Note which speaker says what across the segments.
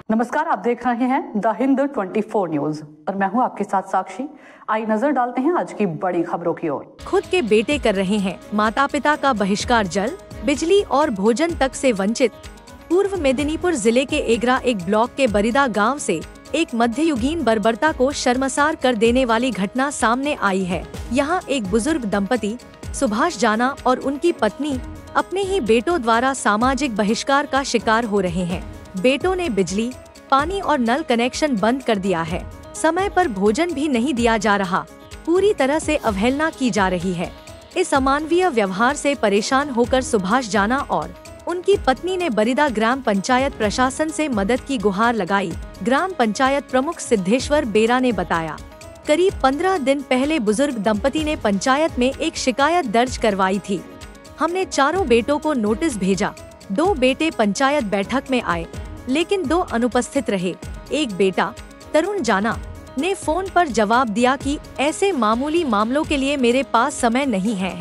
Speaker 1: नमस्कार, आप देख रहे हैं द हिंद 24 न्यूज और मैं हूं आपके साथ साक्षी। आई नजर डालते हैं आज की बड़ी खबरों की ओर।
Speaker 2: खुद के बेटे कर रहे हैं माता पिता का बहिष्कार, जल, बिजली और भोजन तक से वंचित। पूर्व मेदिनीपुर जिले के एगरा एक ब्लॉक के बरिदा गांव से एक मध्ययुगीन बर्बरता को शर्मसार कर देने वाली घटना सामने आई है। यहाँ एक बुजुर्ग दंपति सुभाष जाना और उनकी पत्नी अपने ही बेटों द्वारा सामाजिक बहिष्कार का शिकार हो रहे हैं। बेटों ने बिजली, पानी और नल कनेक्शन बंद कर दिया है। समय पर भोजन भी नहीं दिया जा रहा। पूरी तरह से अवहेलना की जा रही है। इस अमानवीय व्यवहार से परेशान होकर सुभाष जाना और उनकी पत्नी ने बरिदा ग्राम पंचायत प्रशासन से मदद की गुहार लगाई। ग्राम पंचायत प्रमुख सिद्धेश्वर बेरा ने बताया, करीब 15 दिन पहले बुजुर्ग दंपति ने पंचायत में एक शिकायत दर्ज करवाई थी। हमने चारों बेटों को नोटिस भेजा। 2 बेटे पंचायत बैठक में आए, लेकिन 2 अनुपस्थित रहे। एक बेटा तरुण जाना ने फोन पर जवाब दिया कि ऐसे मामूली मामलों के लिए मेरे पास समय नहीं है।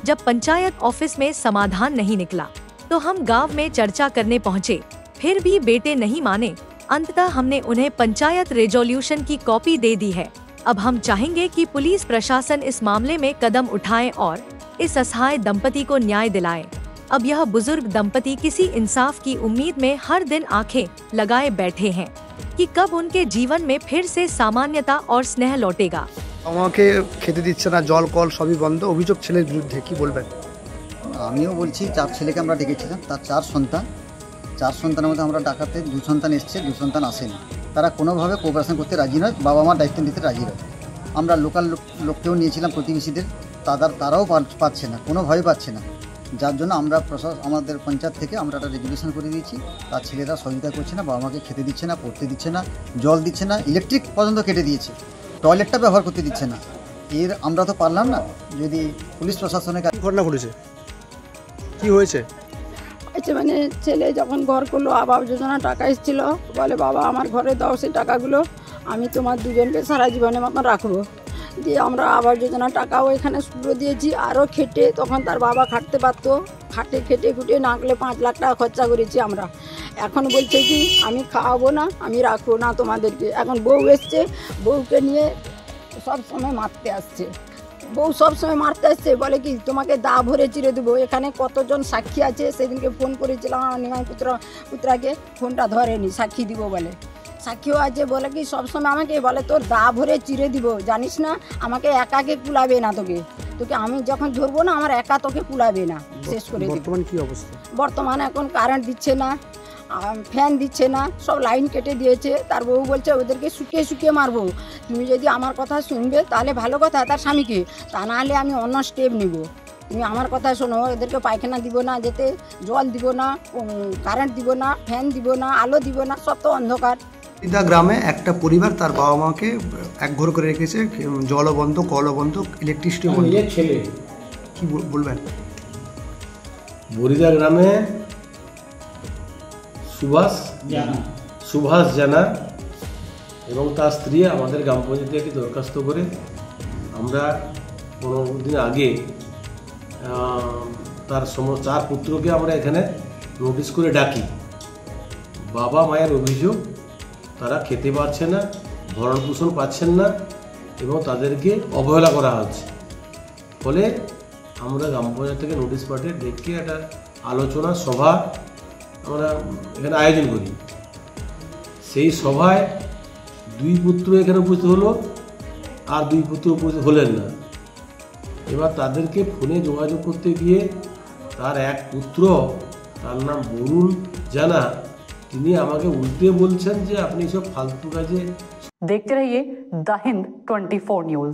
Speaker 2: जब पंचायत ऑफिस में समाधान नहीं निकला तो हम गांव में चर्चा करने पहुंचे, फिर भी बेटे नहीं माने। अंततः हमने उन्हें पंचायत रेजोल्यूशन की कॉपी दे दी है। अब हम चाहेंगे कि पुलिस प्रशासन इस मामले में कदम उठाए और इस असहाय दंपति को न्याय दिलाए। अब यह बुजुर्ग दंपति किसी इंसाफ की उम्मीद में हर दिन आंखें लगाए बैठे हैं कि कब उनके जीवन में फिर से सामान्यता और स्नेह लौटेगा।
Speaker 3: আমাকে খেতে দিচ্ছে না, জল কল সবই বন্ধ। অভিযোগ ছেলের বিরুদ্ধে, কি বলবেন?
Speaker 4: আমিও বলছি, 4 ছেলেকে আমরা ডেকেছিলাম, তার 4 সন্তানের মধ্যে আমরা ডাকাতে 2 সন্তান এসছে, 2 সন্তান আসেনি। তারা কোনোভাবে কোঅপারেশন করতে রাজি নয়, বাবা মার দায়িত্ব নিতে রাজি নয়। আমরা লোকাল লোককেও নিয়েছিলাম, প্রতিবেশীদের, তারাও পাচ্ছে না, কোনোভাবে পাচ্ছে না। যার জন্য আমরা আমাদের পঞ্চায়েত থেকে আমরা একটা রেজুলেশন করে দিয়েছি। তার ছেলেরা সহযোগিতা করছে না, বাবা মাকে খেতে দিচ্ছে না, পড়তে দিচ্ছে না, জল দিচ্ছে না, ইলেকট্রিক পর্যন্ত কেটে দিয়েছে, টয়লেটটা ব্যবহার করতে দিচ্ছে না। আমরা তো পারলাম না। যদি পুলিশ প্রশাসনের কাছে
Speaker 3: ঘটনা ঘটেছে, কি হয়েছে?
Speaker 5: মানে ছেলে যখন ঘর করলো, আবাস যোজনা টাকা এসেছিল, বলে বাবা আমার ঘরে দাও সেই টাকাগুলো, আমি তোমার দুজনকে সারা জীবনের মতন রাখবো। দিয়ে আমরা আবাস যোজনা টাকাও এখানে শুরু দিয়েছি। আরও খেটে, তখন তার বাবা খাটতে পারতো, খেটে খুটে নাকলে 5 লাখ টাকা খরচা করেছি আমরা। এখন বলছে কি আমি খাওয়াবো না, আমি রাখবো না তোমাদেরকে। এখন বউ এসছে, বউকে নিয়ে সব সময় মারতে আসছে। বলে কি তোমাকে দা ভরে চিরে দেবো। এখানে কতজন সাক্ষী আছে, সেদিনকে ফোন করেছিলাম নিমাই পুত্রাকে, ফোনটা ধরেনি, সাক্ষী দিব বলে। সাক্ষীও আছে, বলে কি সবসময় আমাকে বলে তোর দা ভরে চিরে দিব, জানিস না আমাকে একাকে কুলাবে না, তোকে আমি যখন ধরবো না আমার একা তোকে কুলাবে না, শেষ করে দিব।
Speaker 3: বর্তমান কি অবস্থা?
Speaker 5: বর্তমানে এখন কারেন্ট দিচ্ছে না, ফ্যান দিচ্ছে না, সব লাইন কেটে দিয়েছে। তার বউ বলছে ওদেরকে শুকিয়ে মারবো, তুমি যদি আমার কথা শুনবে তাহলে ভালো কথা, তার স্বামীকে, তা নাহলে আমি অন্য স্টেপ নিব। তুমি আমার কথা শোনো, এদেরকে পায়খানা দিব না যেতে, জল দিব না, কারেন্ট দিব না, ফ্যান দিব না, আলো দিব না, সব তো অন্ধকার।
Speaker 3: বরিদা গ্রামে একটা পরিবার তার বাবা মাকে একঘর করে রেখেছে, জলও বন্ধ, কলও বন্ধ, ইলেকট্রিসিটি বন্ধ।
Speaker 6: ছেলে
Speaker 3: কি বলবেন?
Speaker 6: বরিদা গ্রামে সুভাষ জানা এবং তার স্ত্রী আমাদের গ্রাম পঞ্চায়েতে একটি দরখাস্ত করে আমরা 15 দিন আগে তার 4 পুত্রকে আমরা এখানে নোটিশ করে ডাকি। বাবা মায়ের অভিযোগ তারা খেতে পারছে না, ভরণ পোষণ পাচ্ছেন না এবং তাদেরকে অবহেলা করা হচ্ছে। ফলে আমরা গ্রাম পঞ্চায়েত থেকে নোটিশ পাঠিয়ে ডেকে একটা আলোচনা সভা আমরা এখানে আয়োজন করি। সেই সভায় 2 পুত্র এখানে উপস্থিত হলো, আর 2 পুত্র উপস্থিত হলেন না। এবার তাদেরকে ফোনে যোগাযোগ করতে গিয়ে তার এক পুত্র, তার নাম বরুণ জানা, তিনি আমাকে উল্টে বলছেন যে আপনি সব ফালতু কাজে।
Speaker 1: देखते रहिए द हिंद 24 न्यूज।